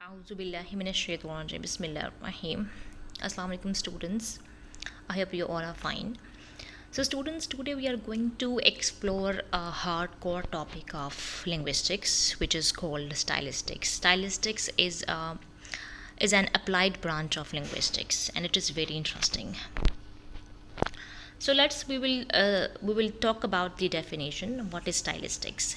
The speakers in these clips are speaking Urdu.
Auzubillahi minash-shaytanir-rajim. Bismillahir-rahim. Assalamu alaikum students. I hope you all are fine. So students, today we are going to explore a hardcore topic of linguistics, which is called stylistics. Stylistics is an applied branch of linguistics, and it is very interesting. So we will talk about the definition. What is stylistics?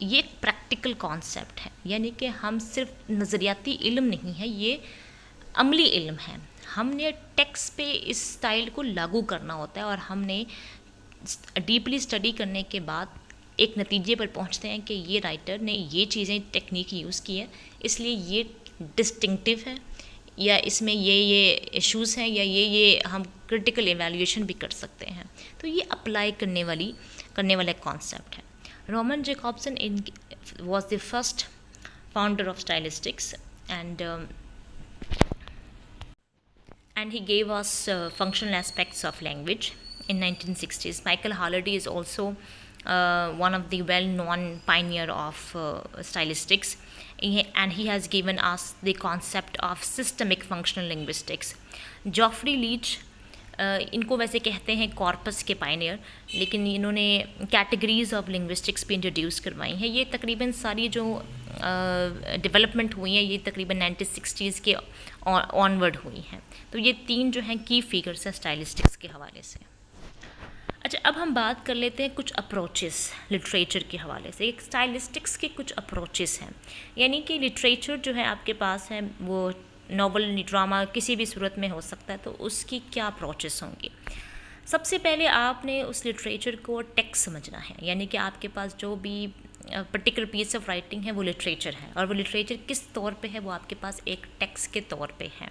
یہ ایک پریکٹیکل کانسیپٹ ہے، یعنی کہ ہم صرف نظریاتی علم نہیں ہے، یہ عملی علم ہے. ہم نے ٹیکسٹ پہ اس اسٹائل کو لاگو کرنا ہوتا ہے، اور ہم نے ڈیپلی اسٹڈی کرنے کے بعد ایک نتیجے پر پہنچتے ہیں کہ یہ رائٹر نے یہ چیزیں ٹیکنیک یوز کی ہے، اس لیے یہ ڈسٹنکٹیو ہے، یا اس میں یہ ایشوز ہیں، یا یہ ہم کرٹیکل ایویلیویشن بھی کر سکتے ہیں. تو یہ اپلائی کرنے والا کانسیپٹ ہے. Roman Jakobson was the first founder of stylistics, and he gave us functional aspects of language in 1960s. Michael Harlady is also one of the well-known pioneer of stylistics, and he has given us the concept of systemic functional linguistics. Geoffrey Leach, ان کو ویسے کہتے ہیں کارپس کے پائنیئر, لیکن انہوں نے کیٹیگریز آف لنگوسٹکس بھی انٹروڈیوس کروائی ہیں. یہ تقریباً ساری جو ڈیولپمنٹ ہوئی ہیں یہ تقریباً 1960s کے آنورڈ ہوئی ہیں. تو یہ 3 جو ہیں کی فیگرس ہیں اسٹائلسٹکس کے حوالے سے. اچھا, اب ہم بات کر لیتے ہیں کچھ اپروچز لٹریچر کے حوالے سے. ایک اسٹائلسٹکس کے کچھ اپروچز ہیں, یعنی کہ لٹریچر جو ہے آپ کے پاس ہے وہ ناول, ڈرامہ کسی بھی صورت میں ہو سکتا ہے, تو اس کی کیا اپروچز ہوں گی. سب سے پہلے آپ نے اس لٹریچر کو ٹیکسٹ سمجھنا ہے, یعنی کہ آپ کے پاس جو بھی پرٹیکولر پیس آف رائٹنگ ہے وہ لٹریچر ہے, اور وہ لٹریچر کس طور پہ ہے, وہ آپ کے پاس ایک ٹیکسٹ کے طور پہ ہے,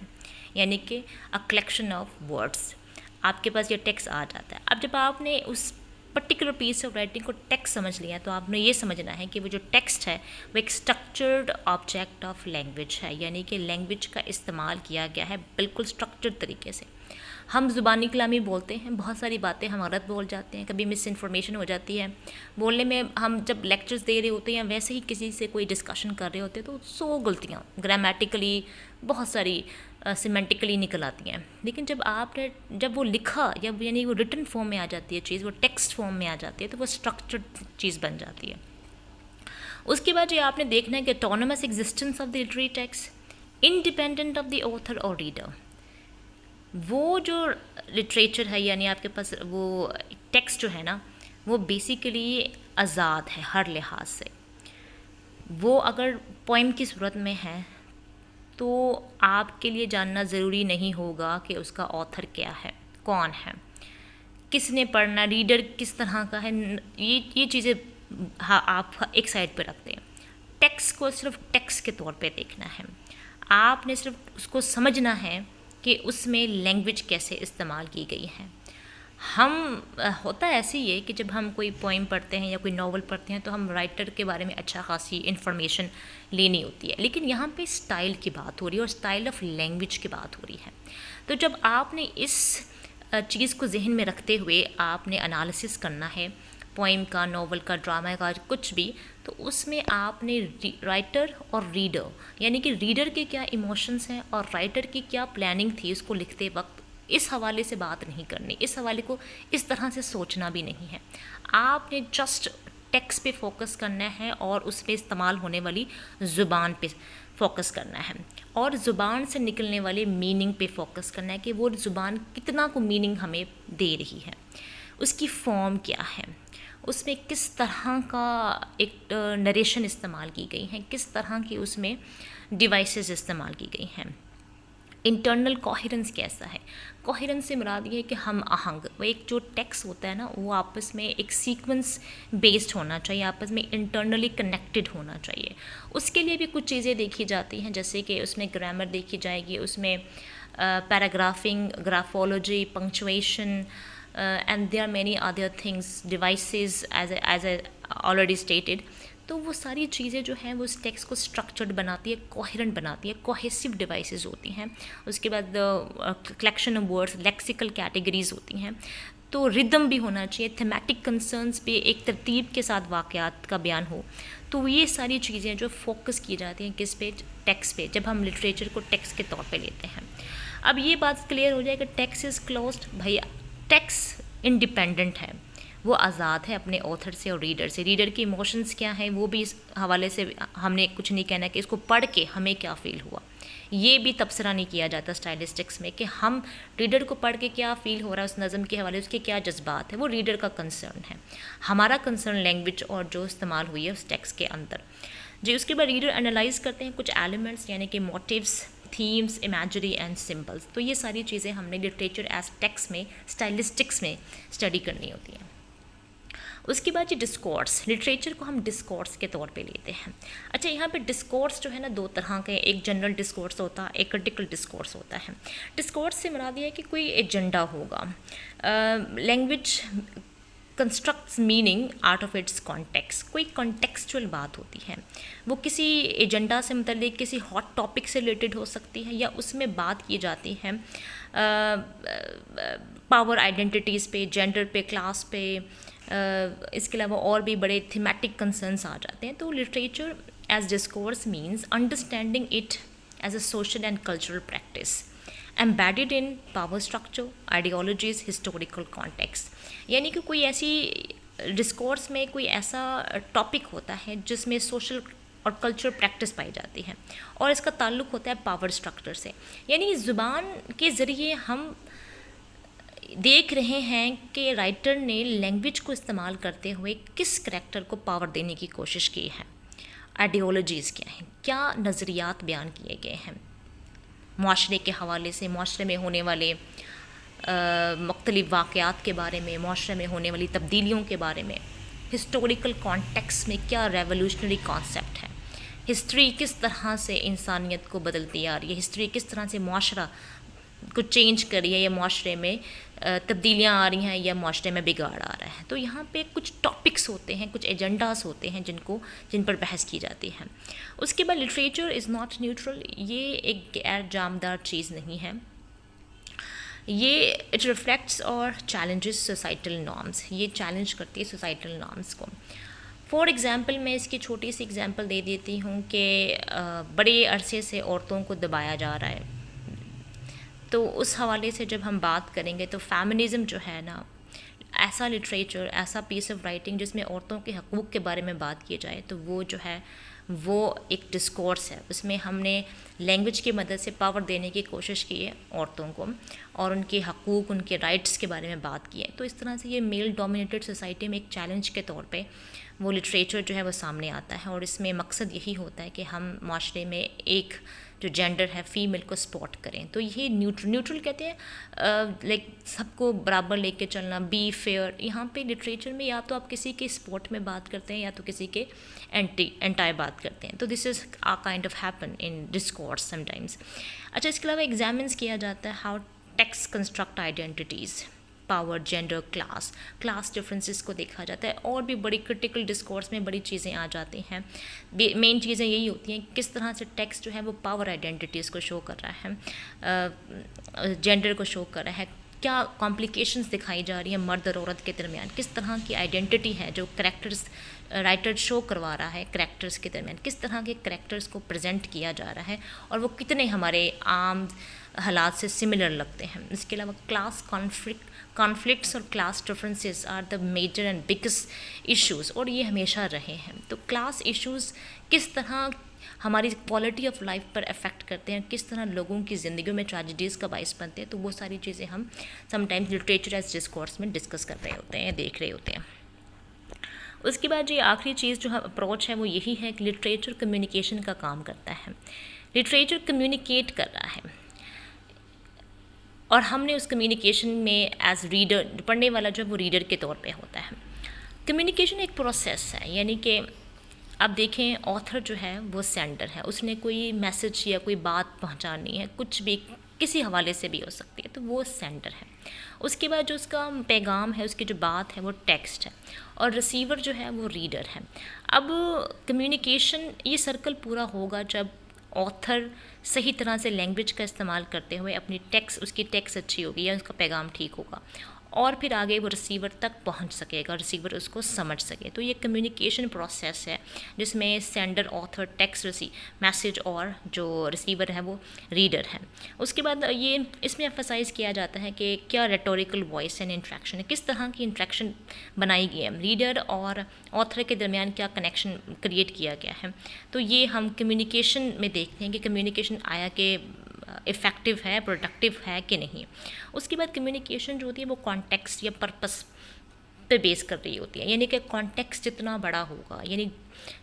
یعنی کہ اے کلیکشن آف ورڈس. آپ کے پاس یہ ٹیکسٹ آ جاتا ہے. اب جب آپ نے اس پرٹیکولر پیس آف رائٹنگ کو ٹیکسٹ سمجھ لیا, تو آپ نے یہ سمجھنا ہے کہ وہ جو ٹیکسٹ ہے وہ ایک اسٹرکچرڈ آبجیکٹ آف لینگویج ہے, یعنی کہ لینگویج کا استعمال کیا گیا ہے بالکل اسٹرکچرڈ طریقے سے. ہم زبانی کلامی بولتے ہیں, بہت ساری باتیں ہم غلط بول جاتے ہیں, کبھی مس انفارمیشن ہو جاتی ہے بولنے میں. ہم جب لیکچرز دے رہے ہوتے ہیں یا ویسے ہی کسی سے کوئی ڈسکشن کر رہے ہوتے ہیں تو 100 غلطیاں گرامیٹیکلی, بہت ساری سیمنٹیکلی نکل آتی ہیں. لیکن جب وہ لکھا, یعنی وہ ریٹن فارم میں آ جاتی ہے چیز, وہ ٹیکسٹ فارم میں آ جاتی ہے, تو وہ اسٹرکچرڈ چیز بن جاتی ہے. اس کے بعد یہ آپ نے دیکھنا ہے کہ autonomous existence of the literary text independent of the author اور ریڈر. وہ جو لٹریچر ہے, یعنی آپ کے پاس وہ ٹیکسٹ جو ہے نا, وہ بیسیکلی آزاد ہے ہر لحاظ سے. وہ اگر پوئم کی صورت میں ہے تو آپ کے لیے جاننا ضروری نہیں ہوگا کہ اس کا آتھر کیا ہے, کون ہے, کس نے پڑھنا, ریڈر کس طرح کا ہے. یہ چیزیں آپ ایک سائڈ پہ رکھتے ہیں. ٹیکسٹ کو صرف ٹیکسٹ کے طور پہ دیکھنا ہے. آپ نے صرف اس کو سمجھنا ہے کہ اس میں لینگویج کیسے استعمال کی گئی ہے. ہوتا ایسے ہی ہے کہ جب ہم کوئی پوئم پڑھتے ہیں یا کوئی ناول پڑھتے ہیں تو ہم رائٹر کے بارے میں اچھا خاصی انفارمیشن لینی ہوتی ہے, لیکن یہاں پہ اسٹائل کی بات ہو رہی ہے اور اسٹائل آف لینگویج کی بات ہو رہی ہے. تو جب آپ نے اس چیز کو ذہن میں رکھتے ہوئے آپ نے انالیسس کرنا ہے پوئم کا, ناول کا, ڈرامہ کا, کچھ بھی, تو اس میں آپ نے رائٹر اور ریڈر, یعنی کہ ریڈر کے کیا ایموشنس ہیں اور رائٹر کی کیا پلاننگ تھی اس کو لکھتے وقت, اس حوالے سے بات نہیں کرنی, اس حوالے کو اس طرح سے سوچنا بھی نہیں ہے. آپ نے جسٹ ٹیکسٹ پہ فوکس کرنا ہے اور اس پہ استعمال ہونے والی زبان پہ فوکس کرنا ہے, اور زبان سے نکلنے والے میننگ پہ فوکس کرنا ہے کہ وہ زبان کتنا کو میننگ ہمیں دے رہی ہے, اس کی فارم کیا ہے, اس میں کس طرح کا ایک نریشن استعمال کی گئی ہیں, کس طرح کی اس میں ڈیوائسز استعمال کی گئی ہیں. انٹرنل کوہیرنس کیسا ہے. کوہیرنس سے مراد یہ ہے کہ ہم آہنگ, وہ ایک جو ٹیکسٹ ہوتا ہے نا وہ آپس میں ایک سیکوینس بیسڈ ہونا چاہیے, آپس میں انٹرنلی کنیکٹڈ ہونا چاہیے. اس کے لیے بھی کچھ چیزیں دیکھی جاتی ہیں, جیسے کہ اس میں گرامر دیکھی جائے گی, اس میں paragraphing, گرافولوجی, punctuation, and there are many other things, devices as I already stated. تو وہ ساری چیزیں جو ہیں وہ اس ٹیکسٹ کو اسٹرکچرڈ بناتی ہے, کوہیرنٹ بناتی ہے, کوہیسو ڈیوائسز ہوتی ہیں. اس کے بعد collection of words, lexical categories ہوتی ہیں. تو ردم بھی ہونا چاہیے, تھیمیٹک کنسرنس پہ ایک ترتیب کے ساتھ واقعات کا بیان ہو. تو یہ ساری چیزیں جو فوکس کی جاتی ہیں کس پہ, ٹیکسٹ پہ, جب ہم لٹریچر کو ٹیکسٹ کے طور پہ لیتے ہیں. اب یہ بات کلیئر ہو جائے کہ ٹیکسٹ از کلوزڈ. بھائی ٹیکسٹ انڈیپینڈنٹ ہے, وہ آزاد ہے اپنے آتھر سے اور ریڈر سے. ریڈر کی ایموشنز کیا ہیں وہ بھی اس حوالے سے ہم نے کچھ نہیں کہنا کہ اس کو پڑھ کے ہمیں کیا فیل ہوا. یہ بھی تبصرہ نہیں کیا جاتا اسٹائلسٹکس میں کہ ہم ریڈر کو پڑھ کے کیا فیل ہو رہا ہے اس نظم کے حوالے اس کے کیا جذبات ہے، وہ ریڈر کا کنسرن ہے. ہمارا کنسرن لینگویج اور جو استعمال ہوئی ہے اس ٹیکسٹ کے اندر. جی اس کے بعد ریڈر انالائز کرتے ہیں کچھ ایلیمنٹس یعنی کہ motives, themes, imagery and symbols. تو یہ ساری چیزیں ہم نے لٹریچر ایز ٹیکسٹ میں اسٹائلسٹکس میں اسٹڈی کرنی ہوتی ہیں. اس کے بعد یہ ڈسکورس، لٹریچر کو ہم ڈسکورس کے طور پہ لیتے ہیں. اچھا یہاں پہ ڈسکورس جو ہے نا دو طرح کے، ایک جنرل ڈسکورس ہوتا ہے، ایک کرٹیکل ڈسکورس ہوتا ہے. ڈسکورس سے مراد یہ ہے کہ کوئی ایجنڈا ہوگا. Language constructs meaning out of its context. کوئی کانٹیکسچوئل بات ہوتی ہے، وہ کسی ایجنڈا سے متعلق کسی ہاٹ ٹاپک سے ریلیٹڈ ہو سکتی ہے، یا اس میں بات کی جاتی ہے پاور آئیڈینٹیٹیز پہ، جینڈر پہ، کلاس پہ. اس کے علاوہ اور بھی بڑے تھیمیٹک کنسرنس آ جاتے ہیں. تو literature as discourse means understanding it as a social and cultural practice embedded in power structure, ideologies, historical context. یعنی کہ کوئی ایسی ڈسکورس میں کوئی ایسا ٹاپک ہوتا ہے جس میں سوشل اور کلچرل پریکٹس پائی جاتی ہے، اور اس کا تعلق ہوتا ہے پاور اسٹرکچر سے. یعنی زبان کے ذریعے ہم دیکھ رہے ہیں کہ رائٹر نے لینگویج کو استعمال کرتے ہوئے کس کریکٹر کو پاور دینے کی کوشش کی ہے. آئیڈیالوجیز کیا ہیں، کیا نظریات بیان کیے گئے ہیں معاشرے کے حوالے سے، معاشرے میں ہونے والے مختلف واقعات کے بارے میں، معاشرے میں ہونے والی تبدیلیوں کے بارے میں. ہسٹوریکل کانٹیکس میں کیا ریولوشنری کانسیپٹ ہے، ہسٹری کس طرح سے انسانیت کو بدلتی آ رہی ہے، ہسٹری کس طرح سے معاشرہ کو چینج کر رہی ہے، یا معاشرے میں تبدیلیاں آ رہی ہیں، یا معاشرے میں بگاڑ آ رہا ہے. تو یہاں پہ کچھ ٹاپکس ہوتے ہیں، کچھ ایجنڈاز ہوتے ہیں جن پر بحث کی جاتی ہے. اس کے بعد لٹریچر از ناٹ نیوٹرل. یہ ایک غیر جانبدار چیز نہیں ہے. یہ اٹ ریفلیکٹس اور چیلنجز سوسائٹل نارمس. یہ چیلنج کرتی ہے سوسائٹل نارمس کو. فار ایگزامپل میں اس کی چھوٹی سی ایگزامپل دے دیتی ہوں کہ بڑے عرصے سے عورتوں کو دبایا جا رہا ہے. تو اس حوالے سے جب ہم بات کریں گے تو فیمنزم جو ہے نا، ایسا لٹریچر، ایسا پیس آف رائٹنگ جس میں عورتوں کے حقوق کے بارے میں بات کی جائے، تو وہ جو ہے وہ ایک ڈسکورس ہے. اس میں ہم نے لینگویج کی مدد سے پاور دینے کی کوشش کی ہے عورتوں کو، اور ان کے حقوق، ان کے رائٹس کے بارے میں بات کی ہے. تو اس طرح سے یہ میل ڈومینیٹڈ سوسائٹی میں ایک چیلنج کے طور پہ وہ لٹریچر جو ہے وہ سامنے آتا ہے. اور اس میں مقصد یہی ہوتا ہے کہ ہم معاشرے میں ایک جو جینڈر ہے فیمیل کو سپورٹ کریں. تو یہ نیوٹرل کہتے ہیں لائک سب کو برابر لے کے چلنا، بی فیئر. یہاں پہ لٹریچر میں یا تو آپ کسی کے سپورٹ میں بات کرتے ہیں یا تو کسی کے اینٹائی بات کرتے ہیں. تو this is a kind of happen in discourse sometimes. اچھا اس کے علاوہ ایگزامنس کیا جاتا ہے how text construct identities, power, gender, class differences کو دیکھا جاتا ہے. اور بھی بڑی کرٹیکل ڈسکورس میں بڑی چیزیں آ جاتی ہیں. مین چیزیں یہی ہوتی ہیں کس طرح سے ٹیکسٹ جو ہے وہ پاور آئیڈینٹیٹیز کو شو کر رہا ہے، جینڈر کو شو کر رہا ہے، کیا کمپلیکیشنز دکھائی جا رہی ہیں مرد اور عورت کے درمیان، کس طرح کی آئیڈینٹی ہے جو کریکٹرز رائٹر شو کروا رہا ہے کریکٹرز کے درمیان، کس طرح کے کریکٹرز کو پریزنٹ کیا جا رہا ہے، اور وہ کتنے ہمارے عام حالات سے سملر لگتے ہیں. اس کے علاوہ کلاس کانفلکٹس اور class differences are the major and biggest issues, اور یہ ہمیشہ رہے ہیں. تو کلاس ایشوز کس طرح ہماری کوالٹی آف لائف پر افیکٹ کرتے ہیں، کس طرح لوگوں کی زندگیوں میں ٹریجڈیز کا باعث بنتے ہیں. تو وہ ساری چیزیں ہم some times literature as discourse میں ڈسکس کر رہے ہوتے ہیں، دیکھ رہے ہوتے ہیں. اس کے بعد یہ آخری چیز جو اپروچ ہے وہ یہی ہے کہ لٹریچر کمیونیکیشن کا کام کرتا ہے. لٹریچر کمیونیکیٹ کر رہا ہے، اور ہم نے اس کمیونیکیشن میں ایز ریڈر، پڑھنے والا جو ہے وہ ریڈر کے طور پہ ہوتا ہے. کمیونیکیشن ایک پروسیس ہے، یعنی کہ اب دیکھیں آتھر جو ہے وہ سینڈر ہے، اس نے کوئی میسج یا کوئی بات پہنچانی ہے، کچھ بھی کسی حوالے سے بھی ہو سکتی ہے، تو وہ سینڈر ہے. اس کے بعد جو اس کا پیغام ہے، اس کی جو بات ہے وہ ٹیکسٹ ہے، اور ریسیور جو ہے وہ ریڈر ہے. اب کمیونیکیشن یہ سرکل پورا ہوگا جب آتھر صحیح طرح سے لینگویج کا استعمال کرتے ہوئے اپنی ٹیکسٹ، اس کی ٹیکسٹ اچھی ہوگی یا اس کا پیغام ٹھیک ہوگا، اور پھر آگے وہ ریسیور تک پہنچ سکے گا، ریسیور اس کو سمجھ سکے. تو یہ کمیونیکیشن پروسیس ہے جس میں سینڈر، آتھر، ٹیکسٹ میسیج اور جو ریسیور ہے وہ ریڈر ہے. اس کے بعد یہ اس میں ایمفسائز کیا جاتا ہے کہ کیا ریٹوریکل وائس اینڈ انٹریکشن ہے، کس طرح کی انٹریکشن بنائی گئی ہے، ریڈر اور آتھر کے درمیان کیا کنیکشن کریٹ کیا گیا ہے. تو یہ ہم کمیونیکیشن میں دیکھتے ہیں کہ کمیونیکیشن آیا کہ افیکٹو ہے، پروڈکٹیو ہے کہ نہیں. اس کے بعد کمیونیکیشن جو ہوتی ہے وہ کانٹیکسٹ یا پرپس پہ بیس کر رہی ہوتی ہے، یعنی کہ کانٹیکسٹ جتنا بڑا ہوگا، یعنی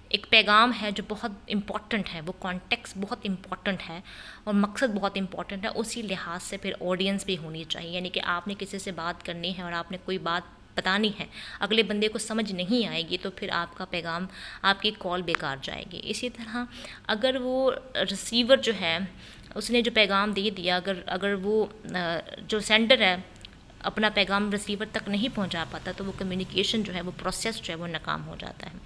ایک پیغام ہے جو بہت امپورٹنٹ ہے، وہ کانٹیکسٹ بہت امپورٹنٹ ہے اور مقصد بہت امپورٹنٹ ہے، اسی لحاظ سے پھر آڈینس بھی ہونی چاہیے. یعنی کہ آپ نے کسی سے بات کرنی ہے اور آپ نے کوئی بات بتانی ہے، اگلے بندے کو سمجھ نہیں آئے گی تو پھر آپ کا پیغام، آپ کی کال بیکار جائے گی. اسی طرح اگر وہ ریسیور جو ہے اس نے جو پیغام دے دیا، اگر وہ جو سینڈر ہے اپنا پیغام ریسیور تک نہیں پہنچا پاتا تو وہ کمیونیکیشن جو ہے، وہ پروسیس جو ہے وہ ناکام ہو جاتا ہے.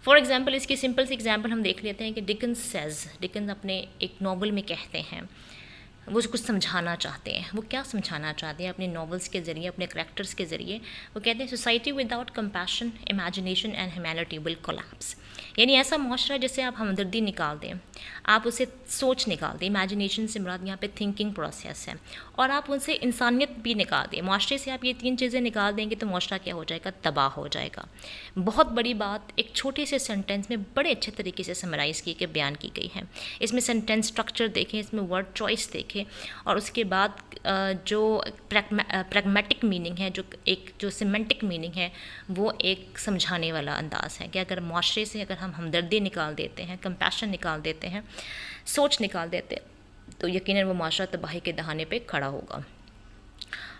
فار ایگزامپل، اس کی سمپل سی ایگزامپل ہم دیکھ لیتے ہیں کہ ڈکنز اپنے ایک ناول میں کہتے ہیں، وہ کچھ سمجھانا چاہتے ہیں. وہ کیا سمجھانا چاہتے ہیں اپنے ناولس کے ذریعے، اپنے کریکٹرس کے ذریعے؟ وہ کہتے ہیں society without compassion, imagination and humanity will collapse. یعنی ایسا معاشرہ جس سے آپ ہمدردی نکال دیں، آپ اسے سوچ نکال دیں، امیجنیشن سے مراد یہاں پہ تھنکنگ پروسیس ہے، اور آپ ان سے انسانیت بھی نکال دیں. معاشرے سے آپ یہ 3 چیزیں نکال دیں گے تو معاشرہ کیا ہو جائے گا؟ تباہ ہو جائے گا. بہت بڑی بات ایک چھوٹے سے سینٹینس میں بڑے اچھے طریقے سے سمرائز کی کے بیان کی گئی ہے. اس میں سینٹینس اسٹرکچر دیکھیں، اس میں ورڈ چوائس دیکھیں، اور اس کے بعد جو پریگمیٹک میننگ ہے، جو سیمنٹک میننگ ہے، وہ ایک سمجھانے والا انداز ہے کہ اگر معاشرے سے اگر ہم ہمدردی نکال دیتے ہیں، کمپیشن نکال دیتے ہیں، سوچ نکال دیتے ہیں، تو یقیناً وہ معاشرہ تباہی کے دہانے پہ کھڑا ہوگا.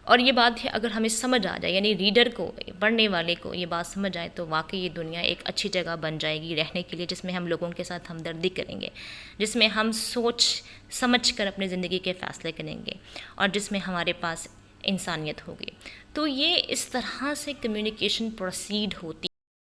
اور یہ بات ہے اگر ہمیں سمجھ آ جائے، یعنی ریڈر کو، پڑھنے والے کو یہ بات سمجھ آئے تو واقعی یہ دنیا ایک اچھی جگہ بن جائے گی رہنے کے لیے، جس میں ہم لوگوں کے ساتھ ہمدردی کریں گے، جس میں ہم سوچ سمجھ کر اپنی زندگی کے فیصلے کریں گے، اور جس میں ہمارے پاس انسانیت ہوگی. تو یہ اس طرح سے کمیونیکیشن پروسیڈ ہوتی